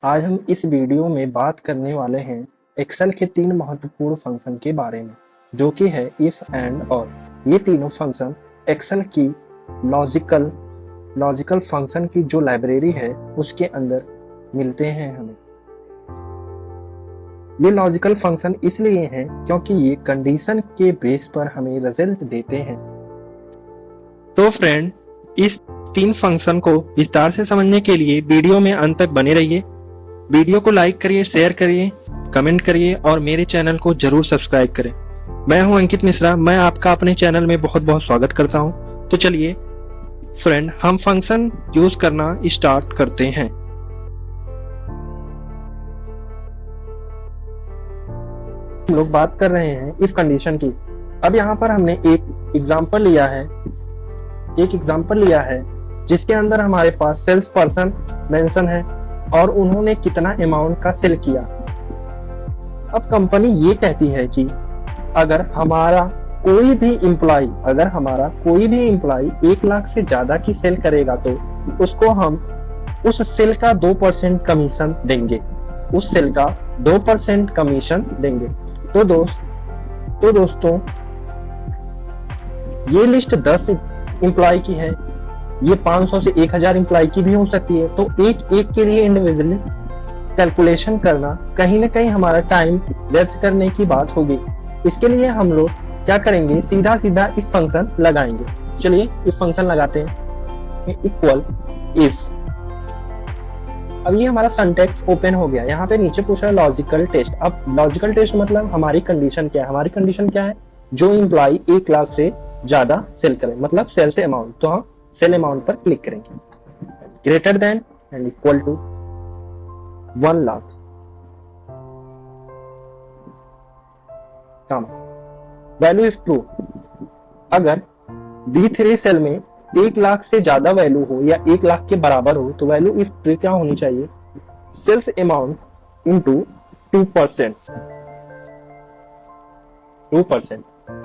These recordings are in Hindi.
आज हम इस वीडियो में बात करने वाले हैं एक्सेल के 3 महत्वपूर्ण फंक्शन के बारे में, जो कि है इफ, एंड, और। ये तीनों फंक्शन एक्सेल की लॉजिकल फंक्शन की जो लाइब्रेरी है उसके अंदर मिलते हैं हमें। ये लॉजिकल फंक्शन इसलिए हैं क्योंकि ये कंडीशन के बेस पर हमें रिजल्ट देते हैं। तो फ्रेंड, इस 3 फंक्शन को विस्तार से समझने के लिए वीडियो में अंत तक बने रहिए। वीडियो को लाइक करिए, शेयर करिए, कमेंट करिए और मेरे चैनल को जरूर सब्सक्राइब करें। मैं हूं अंकित मिश्रा, मैं आपका अपने चैनल में बहुत बहुत स्वागत करता हूं। तो चलिए फ्रेंड, हम फंक्शन यूज करना स्टार्ट करते हैं। हम लोग बात कर रहे हैं इफ कंडीशन की। अब यहाँ पर हमने एक एग्जांपल लिया है जिसके अंदर हमारे पास सेल्स पर्सन मेंशन है और उन्होंने कितना अमाउंट का सेल किया। अब कंपनी ये कहती है कि अगर हमारा कोई भी एम्प्लॉय 1 लाख से ज्यादा की सेल करेगा तो उसको हम उस सेल का 2% कमीशन देंगे। तो दोस्तों, ये लिस्ट 10 एम्प्लॉय की है, ये 500 से 1000 एम्प्लॉय की भी हो सकती है। तो एक के लिए इंडिविजुअली कैलकुलेशन करना कहीं ना कहीं हमारा टाइम व्यर्थ करने की बात होगी। इसके लिए हम लोग क्या करेंगे, सीधा इफ फंक्शन लगाएंगे। चलिए इफ फंक्शन लगाते हैं, इक्वल इफ। अब ये हमारा सिंटैक्स ओपन हो गया। यहाँ पे नीचे पूछा है लॉजिकल टेस्ट। अब लॉजिकल टेस्ट मतलब हमारी कंडीशन क्या है, जो एम्प्लॉय 1 लाख से ज्यादा सेल करे, मतलब सेल से अमाउंट। तो हम सेल अमाउंट पर क्लिक करेंगे, greater than and equal to 1 lakh, value if true. अगर B3 सेल में 1 लाख से ज्यादा वैल्यू हो या 1 लाख के बराबर हो तो वैल्यू इफ ट्रू क्या होनी चाहिए, सेल्स अमाउंट इंटू 2%।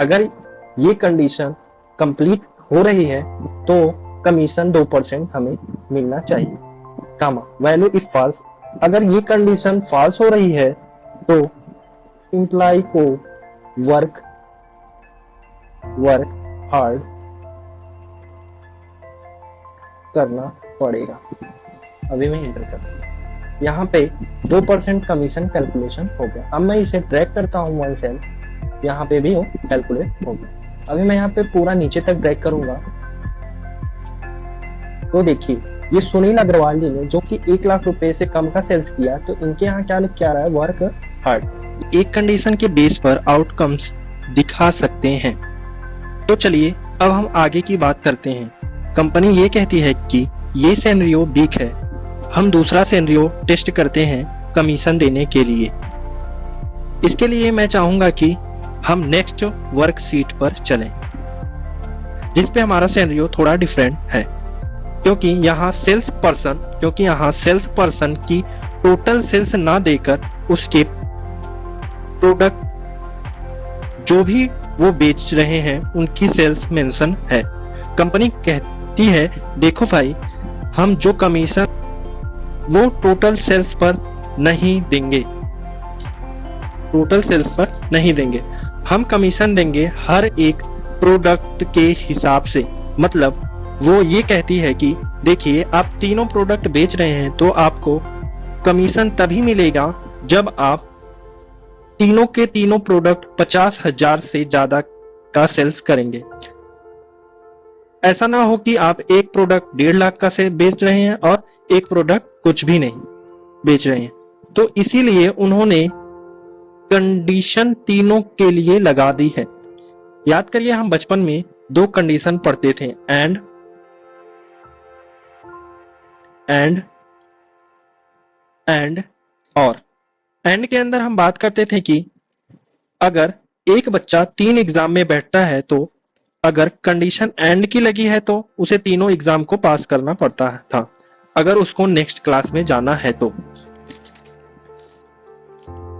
अगर ये कंडीशन कंप्लीट हो रही है तो कमीशन 2% हमें मिलना चाहिए, वैल्यू इफ फॉल्स। अगर ये कंडीशन फॉल्स हो रही है तो एम्प्लॉय को वर्क हार्ड करना पड़ेगा। अभी मैं इंटर करता हूँ, यहाँ पे 2% कमीशन कैलकुलेशन हो गया। अब मैं इसे ड्रैग करता हूँ 1 सेल, यहाँ पे भी वो कैलकुलेट हो गया। अभी मैं यहाँ पे पूरा नीचे तक ड्रैग करूंगा तो देखिए, ये सुनील अग्रवाल जी ने जो कि 1 लाख रुपए से कम का सेल्स किया, तो इनके यहाँ क्या लिख के आ रहा है, वर्क हार्ड। एक कंडीशन के बेस पर आउटकम्स दिखा सकते हैं। तो चलिए अब हम आगे की बात करते हैं। कंपनी ये कहती है कि ये सिनेरियो वीक है, हम दूसरा सिनेरियो टेस्ट करते हैं कमीशन देने के लिए। इसके लिए मैं चाहूंगा कि हम नेक्स्ट वर्कशीट पर चलें, जिस पे हमारा सिनेरियो थोड़ा डिफरेंट है, क्योंकि यहाँ सेल्स पर्सन की टोटल सेल्स ना देकर उसके प्रोडक्ट जो भी वो बेच रहे हैं उनकी सेल्स मेंशन है। कंपनी कहती है देखो भाई, हम जो कमीशन वो टोटल सेल्स पर नहीं देंगे, हम कमीशन देंगे हर एक प्रोडक्ट के हिसाब से। मतलब वो ये कहती है कि देखिए, आप तीनों प्रोडक्ट बेच रहे हैं तो आपको कमीशन तभी मिलेगा जब आप तीनों के तीनों प्रोडक्ट 50,000 से ज्यादा का सेल्स करेंगे। ऐसा ना हो कि आप एक प्रोडक्ट 1.5 लाख का से बेच रहे हैं और एक प्रोडक्ट कुछ भी नहीं बेच रहे हैं। तो इसीलिए उन्होंने कंडीशन तीनों के लिए लगा दी है। याद करिए, हम बचपन में 2 कंडीशन पढ़ते थे, एंड और। एंड के अंदर हम बात करते थे कि अगर एक बच्चा 3 एग्जाम में बैठता है तो अगर कंडीशन एंड की लगी है तो उसे तीनों एग्जाम को पास करना पड़ता था, अगर उसको नेक्स्ट क्लास में जाना है तो।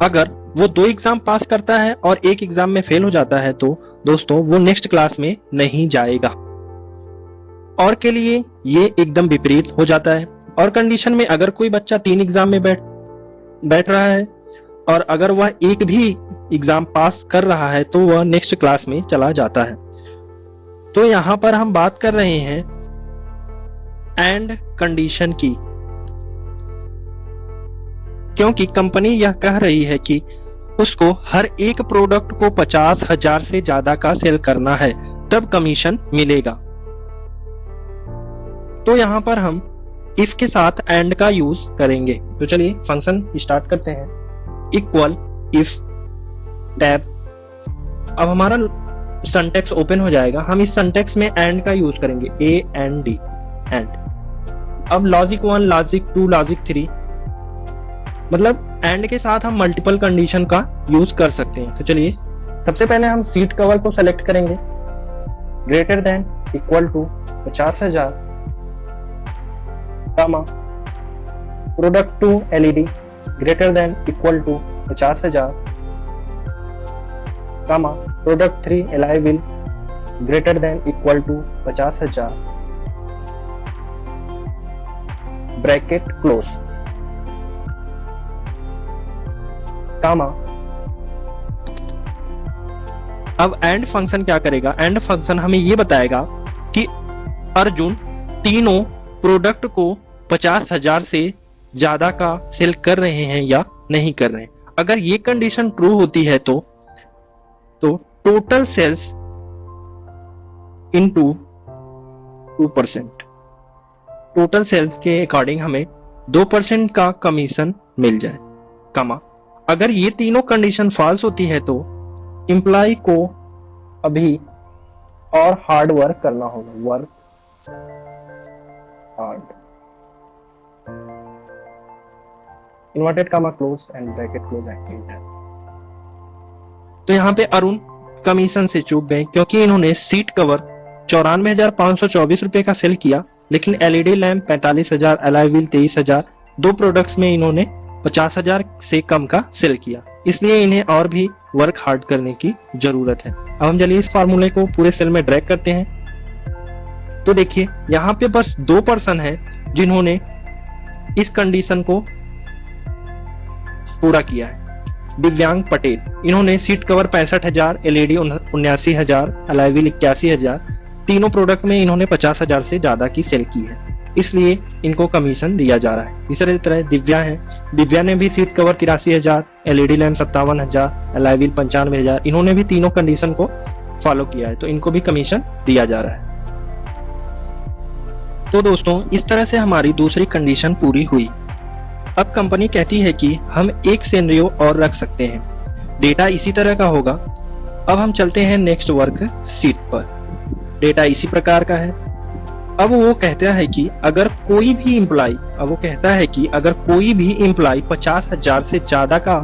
अगर वो 2 एग्जाम पास करता है और 1 एग्जाम में फेल हो जाता है तो दोस्तों वो नेक्स्ट क्लास में नहीं जाएगा। और के लिए ये एकदम विपरीत हो जाता है। और कंडीशन में अगर कोई बच्चा 3 एग्जाम में बैठ रहा है और अगर वह एक भी एग्जाम पास कर रहा है तो वह नेक्स्ट क्लास में चला जाता है। तो यहां पर हम बात कर रहे हैं एंड कंडीशन की, क्योंकि कंपनी यह कह रही है कि उसको हर एक प्रोडक्ट को 50,000 से ज्यादा का सेल करना है, तब कमीशन मिलेगा। तो यहां पर हम इफ के साथ एंड का यूज करेंगे। तो चलिए फंक्शन स्टार्ट करते हैं। इक्वल इफ टैब, अब हमारा सिंटैक्स ओपन हो जाएगा। हम इस सिंटैक्स में एंड का यूज करेंगे, ए एंड डी, एंड। अब लॉजिक 1, लॉजिक 2, लॉजिक 3, मतलब एंड के साथ हम मल्टीपल कंडीशन का यूज कर सकते हैं। तो चलिए सबसे पहले हम सीट कवर को सेलेक्ट करेंगे, greater than equal to 50,000, comma product 2 LED greater than equal to 50,000, comma product 3 alloy wheel greater than equal to 50,000, bracket close, comma. अब एंड फंक्शन क्या करेगा? एंड फंक्शन हमें ये बताएगा कि अर्जुन तीनों प्रोडक्ट को 50,000 से ज्यादा का सेल कर रहे हैं या नहीं कर रहे हैं। अगर ये कंडीशन ट्रू होती है तो total sales into 2%, total sales के अकॉर्डिंग हमें 2% का कमीशन मिल जाए, कमा। अगर ये तीनों कंडीशन फॉल्स होती है तो एम्प्लॉय को अभी और हार्ड वर्क करना होगा, work hard, inverted comma close and bracket close and. तो यहाँ पे अरुण कमीशन से चूक गए क्योंकि इन्होंने सीट कवर 94,524 रुपए का सेल किया, लेकिन एलईडी लैंप 45,000, एलॉय व्हील 23,000, दो प्रोडक्ट्स में इन्होंने 50,000 से कम का सेल किया, इसलिए इन्हें और भी वर्क हार्ड करने की जरूरत है। अब हम चलिए इस फार्मूले को पूरे सेल में ड्रैग करते हैं। तो देखिए यहाँ पे बस 2 पर्सन हैं जिन्होंने इस कंडीशन को पूरा किया है। दिव्यांग पटेल, इन्होंने seat cover 65,000, LED 79,000, alloy wheel 81,000, तीनों प्रोडक्ट में इन्होंने 50,000 से ज्यादा की सेल की है, इसलिए इनको कमीशन दिया जा रहा है। इसी तरह दिव्या है, दिव्या ने भी seat cover 83,000, LED lamp 57,000, alloy wheel 95,000, इन्होंने भी तीनों कंडीशन को फॉलो किया है, तो इनको भी कमीशन दिया जा रहा है। तो दोस्तों इस तरह से हमारी दूसरी कंडीशन पूरी हुई। अब कंपनी कहती है कि हम एक सिनेरियो और रख सकते हैं, डेटा इसी तरह का होगा। अब हम चलते हैं नेक्स्ट वर्क शीट पर, डेटा इसी प्रकार का है। अब वो कहता है कि अगर कोई भी एम्प्लॉय, 50,000 से ज्यादा का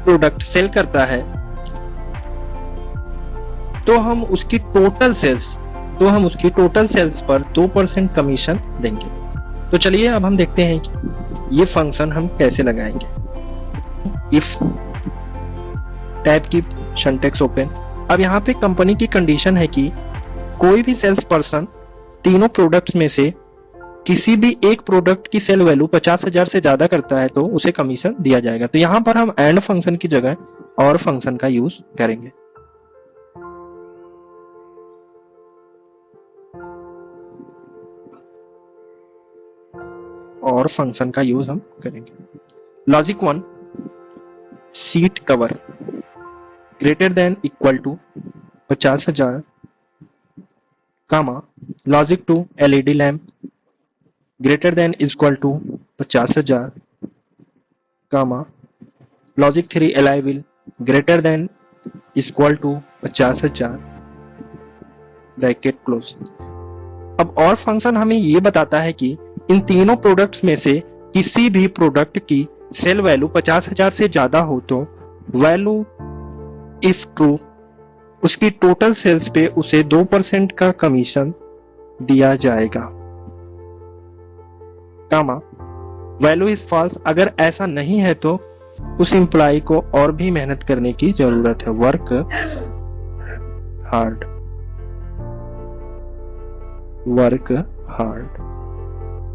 प्रोडक्ट सेल करता है तो हम उसकी टोटल सेल्स पर 2% कमीशन देंगे। तो चलिए अब हम देखते हैं कि ये फंक्शन हम कैसे लगाएंगे। इफ टैब की सिंटैक्स ओपन। अब यहाँ पे कंपनी की कंडीशन है कि कोई भी सेल्स पर्सन तीनों प्रोडक्ट्स में से किसी भी एक प्रोडक्ट की सेल वैल्यू 50,000 से ज्यादा करता है तो उसे कमीशन दिया जाएगा। तो यहाँ पर हम एंड फंक्शन की जगह और फंक्शन का यूज करेंगे। और फंक्शन का यूज हम करेंगे। Logic 1, seat cover greater than equal to 50,000, comma logic 2, LED lamp greater than equal to 50,000, comma logic 3, alloy wheel greater than equal to 50,000, bracket close. अब और फंक्शन हमें ये बताता है कि इन तीनों प्रोडक्ट्स में से किसी भी प्रोडक्ट की सेल वैल्यू 50,000 से ज्यादा हो तो वैल्यू इफ ट्रू उसकी टोटल सेल्स पे उसे 2% का कमीशन दिया जाएगा, कामा वैल्यू इज फॉल्स अगर ऐसा नहीं है तो उस एम्प्लॉय को और भी मेहनत करने की जरूरत है, work hard.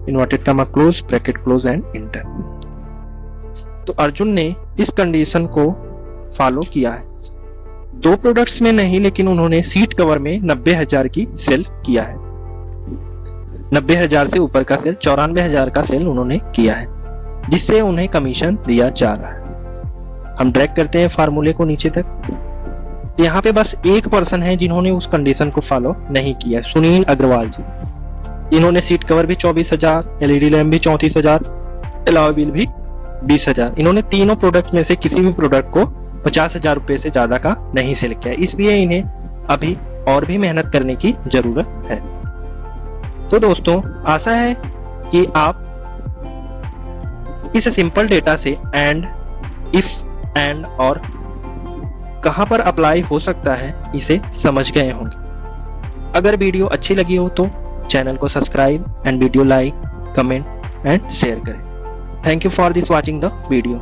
Inverted comma close, bracket close and inter. तो अर्जुन ने इस कंडीशन को फॉलो किया है। 2 प्रोडक्ट्स में नहीं, लेकिन उन्होंने सीट कवर में 90,000 की सेल किया है। 90,000 से ऊपर का सेल, 94,000 का सेल उन्होंने किया है, जिससे उन्हें कमीशन दिया जा रहा है। हम ड्रैग करते हैं फार्मूले को नीचे तक। यहाँ पे बस एक पर्सन है जिन्होंने उस कंडीशन को फॉलो नहीं किया, सुनील अग्रवाल जी। इन्होंने सीट कवर भी 24,000, एलईडी लैम्प भी 34,000, अलावा बिल भी 20,000। इन्होंने तीनों प्रोडक्ट में से किसी भी प्रोडक्ट को 50,000 रुपए से ज्यादा का नहीं सेल किया, इसलिए इन्हें अभी और भी मेहनत करने की जरूरत है। तो दोस्तों, आशा है कि आप इस सिंपल डेटा से एंड, इफ, एंड और कहां पर अप्लाई हो सकता है इसे समझ गए होंगे। अगर वीडियो अच्छी लगी हो तो चैनल को subscribe and video like, comment and share करें। Thank you for this watching the video.